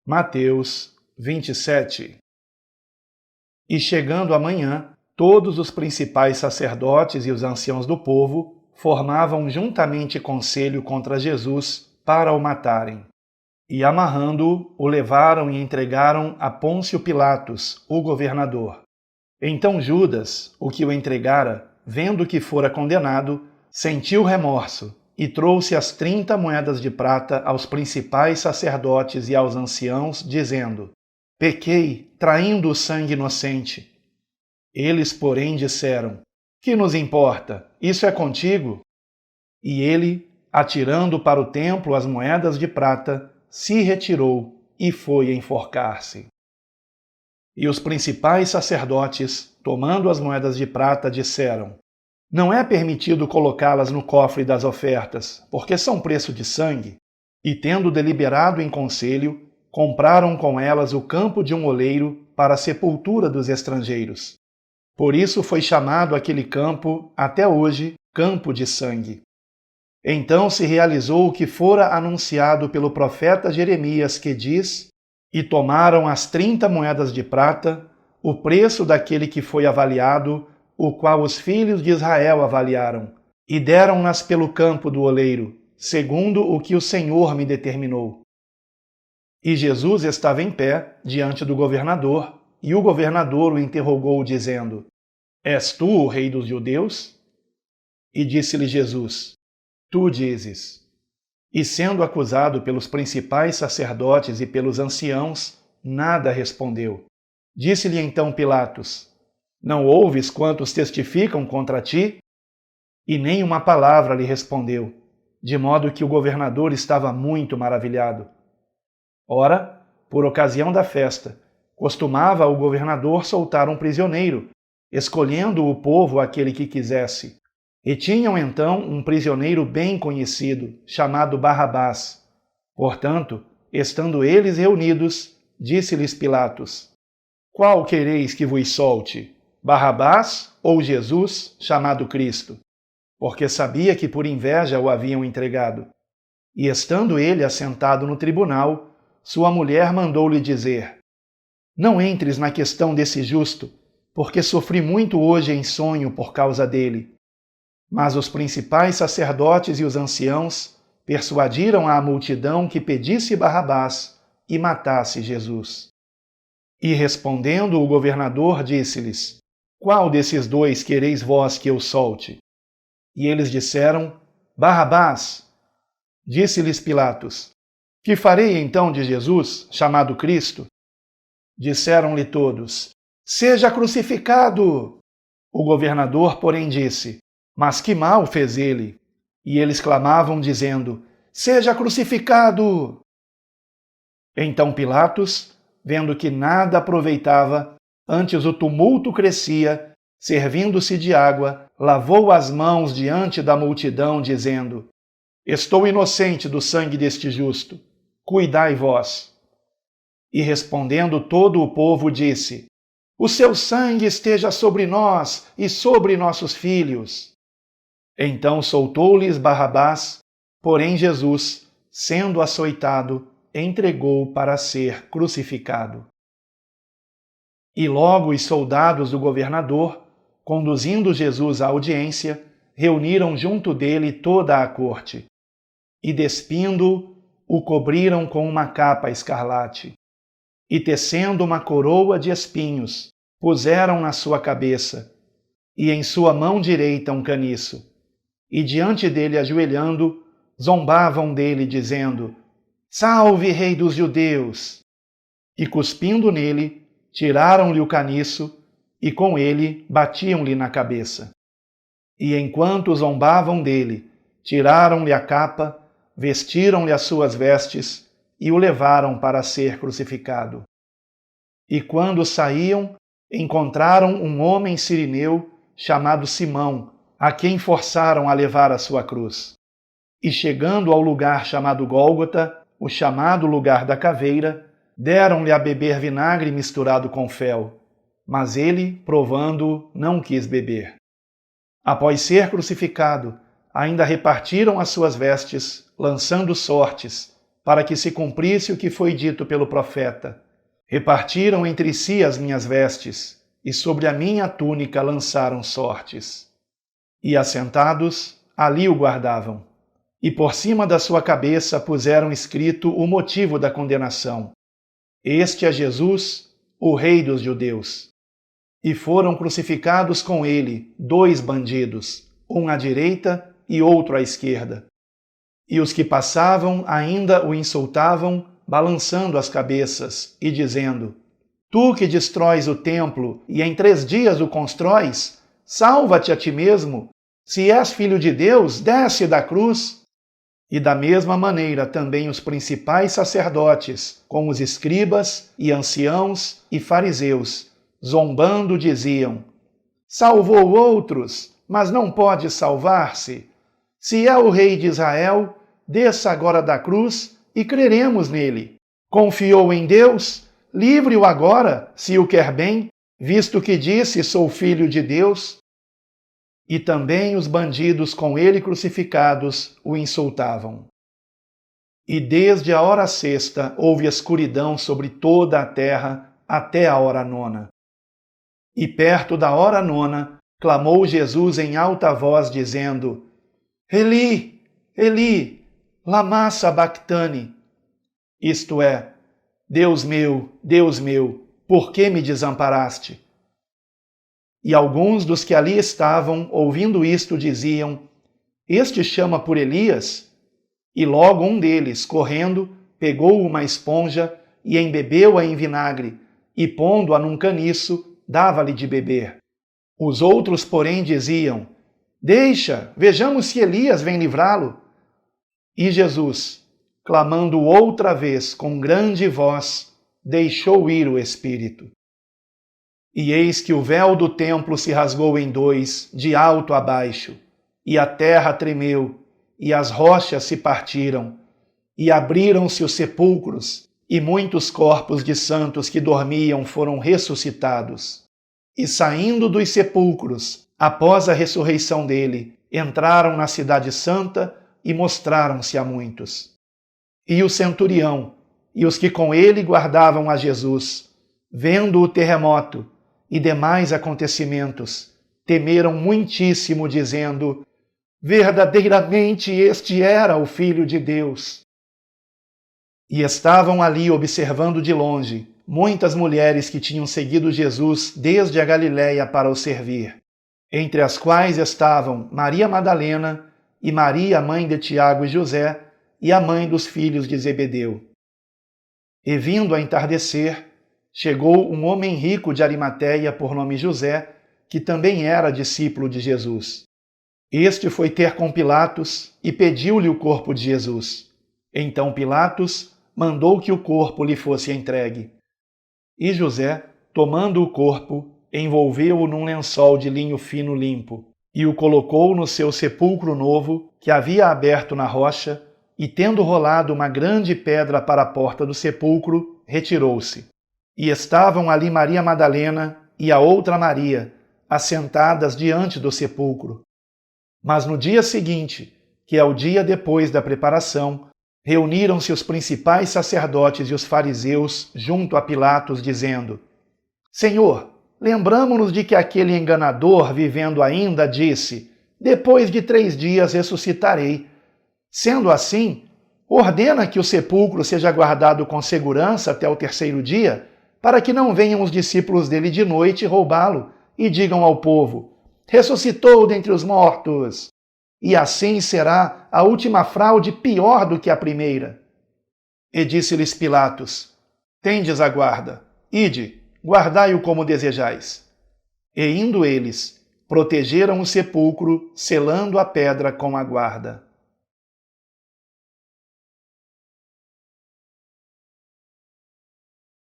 Mateus 27. E chegando a manhã, todos os principais sacerdotes e os anciãos do povo formavam juntamente conselho contra Jesus para o matarem. E amarrando-o, o levaram e entregaram a Pôncio Pilatos, o governador. Então Judas, o que o entregara, vendo que fora condenado, sentiu remorso e trouxe as 30 moedas de prata aos principais sacerdotes e aos anciãos, dizendo: Pequei, traindo o sangue inocente. Eles, porém, disseram: Que nos importa? Isso é contigo? E ele, atirando para o templo as moedas de prata, se retirou e foi enforcar-se. E os principais sacerdotes, tomando as moedas de prata, disseram: Não é permitido colocá-las no cofre das ofertas, porque são preço de sangue. E tendo deliberado em conselho, compraram com elas o campo de um oleiro para a sepultura dos estrangeiros. Por isso foi chamado aquele campo, até hoje, Campo de Sangue. Então se realizou o que fora anunciado pelo profeta Jeremias, que diz: E tomaram as 30 moedas de prata, o preço daquele que foi avaliado, o qual os filhos de Israel avaliaram, e deram-nas pelo campo do oleiro, segundo o que o Senhor me determinou. E Jesus estava em pé diante do governador, e o governador o interrogou, dizendo: És tu o rei dos judeus? E disse-lhe Jesus: Tu dizes. E sendo acusado pelos principais sacerdotes e pelos anciãos, nada respondeu. Disse-lhe então Pilatos: Não ouves quantos testificam contra ti? E nem uma palavra lhe respondeu, de modo que o governador estava muito maravilhado. Ora, por ocasião da festa, costumava o governador soltar um prisioneiro, escolhendo o povo aquele que quisesse. E tinham então um prisioneiro bem conhecido, chamado Barrabás. Portanto, estando eles reunidos, disse-lhes Pilatos: Qual quereis que vos solte, Barrabás ou Jesus, chamado Cristo? Porque sabia que por inveja o haviam entregado. E estando ele assentado no tribunal, sua mulher mandou-lhe dizer: Não entres na questão desse justo, porque sofri muito hoje em sonho por causa dele. Mas os principais sacerdotes e os anciãos persuadiram a multidão que pedisse Barrabás e matasse Jesus. E respondendo o governador, disse-lhes: Qual desses dois quereis vós que eu solte? E eles disseram: Barrabás. Disse-lhes Pilatos: Que farei então de Jesus, chamado Cristo? Disseram-lhe todos: Seja crucificado! O governador, porém, disse: Mas que mal fez ele? E eles clamavam, dizendo: Seja crucificado! Então Pilatos, vendo que nada aproveitava, antes o tumulto crescia, servindo-se de água, lavou as mãos diante da multidão, dizendo: Estou inocente do sangue deste justo, cuidai vós. E respondendo todo o povo, disse: O seu sangue esteja sobre nós e sobre nossos filhos. Então soltou-lhes Barrabás, porém Jesus, sendo açoitado, entregou para ser crucificado. E logo os soldados do governador, conduzindo Jesus à audiência, reuniram junto dele toda a corte, e despindo-o, o cobriram com uma capa escarlate, e tecendo uma coroa de espinhos, puseram na sua cabeça, e em sua mão direita um caniço. E diante dele ajoelhando, zombavam dele, dizendo: Salve, Rei dos Judeus! E cuspindo nele, tiraram-lhe o caniço, e com ele batiam-lhe na cabeça. E enquanto zombavam dele, tiraram-lhe a capa, vestiram-lhe as suas vestes, e o levaram para ser crucificado. E quando saíam, encontraram um homem cirineu, chamado Simão, a quem forçaram a levar a sua cruz. E chegando ao lugar chamado Gólgota, o chamado lugar da caveira, deram-lhe a beber vinagre misturado com fel, mas ele, provando, não quis beber. Após ser crucificado, ainda repartiram as suas vestes, lançando sortes, para que se cumprisse o que foi dito pelo profeta. Repartiram entre si as minhas vestes, e sobre a minha túnica lançaram sortes. E assentados, ali o guardavam. E por cima da sua cabeça puseram escrito o motivo da condenação: Este é Jesus, o Rei dos Judeus. E foram crucificados com ele 2 bandidos, um à direita e outro à esquerda. E os que passavam ainda o insultavam, balançando as cabeças e dizendo: Tu que destróis o templo e em 3 dias o constróis, salva-te a ti mesmo. Se és filho de Deus, desce da cruz. E da mesma maneira também os principais sacerdotes, com os escribas e anciãos e fariseus, zombando diziam: Salvou outros, mas não pode salvar-se. Se é o rei de Israel, desça agora da cruz e creremos nele. Confiou em Deus? Livre-o agora, se o quer bem, visto que disse: Sou filho de Deus. E também os bandidos com ele crucificados o insultavam. E desde a hora 6ª houve escuridão sobre toda a terra até a hora 9ª. E perto da hora 9ª, clamou Jesus em alta voz, dizendo: Eli, Eli, lama sabactani. Isto é: Deus meu, por que me desamparaste? E alguns dos que ali estavam, ouvindo isto, diziam: Este chama por Elias? E logo um deles, correndo, pegou uma esponja e embebeu-a em vinagre, e pondo-a num caniço, dava-lhe de beber. Os outros, porém, diziam: Deixa, vejamos se Elias vem livrá-lo. E Jesus, clamando outra vez com grande voz, deixou ir o espírito. E eis que o véu do templo se rasgou em 2, de alto a baixo, e a terra tremeu, e as rochas se partiram, e abriram-se os sepulcros, e muitos corpos de santos que dormiam foram ressuscitados. E saindo dos sepulcros, após a ressurreição dele, entraram na cidade santa e mostraram-se a muitos. E o centurião, e os que com ele guardavam a Jesus, vendo o terremoto e demais acontecimentos, temeram muitíssimo, dizendo: Verdadeiramente este era o Filho de Deus. E estavam ali observando de longe muitas mulheres que tinham seguido Jesus desde a Galiléia para o servir, entre as quais estavam Maria Madalena e Maria, mãe de Tiago e José, e a mãe dos filhos de Zebedeu. E vindo a entardecer, chegou um homem rico de Arimateia por nome José, que também era discípulo de Jesus. Este foi ter com Pilatos e pediu-lhe o corpo de Jesus. Então Pilatos mandou que o corpo lhe fosse entregue. E José, tomando o corpo, envolveu-o num lençol de linho fino limpo, e o colocou no seu sepulcro novo, que havia aberto na rocha, e tendo rolado uma grande pedra para a porta do sepulcro, retirou-se. E estavam ali Maria Madalena e a outra Maria, assentadas diante do sepulcro. Mas no dia seguinte, que é o dia depois da preparação, reuniram-se os principais sacerdotes e os fariseus junto a Pilatos, dizendo: Senhor, lembramo-nos de que aquele enganador, vivendo ainda, disse: Depois de 3 dias ressuscitarei. Sendo assim, ordena que o sepulcro seja guardado com segurança até o 3º dia, para que não venham os discípulos dele de noite roubá-lo e digam ao povo: Ressuscitou dentre os mortos. E assim será a última fraude pior do que a primeira. E disse-lhes Pilatos: Tendes a guarda, ide, guardai-o como desejais. E indo eles, protegeram o sepulcro, selando a pedra com a guarda.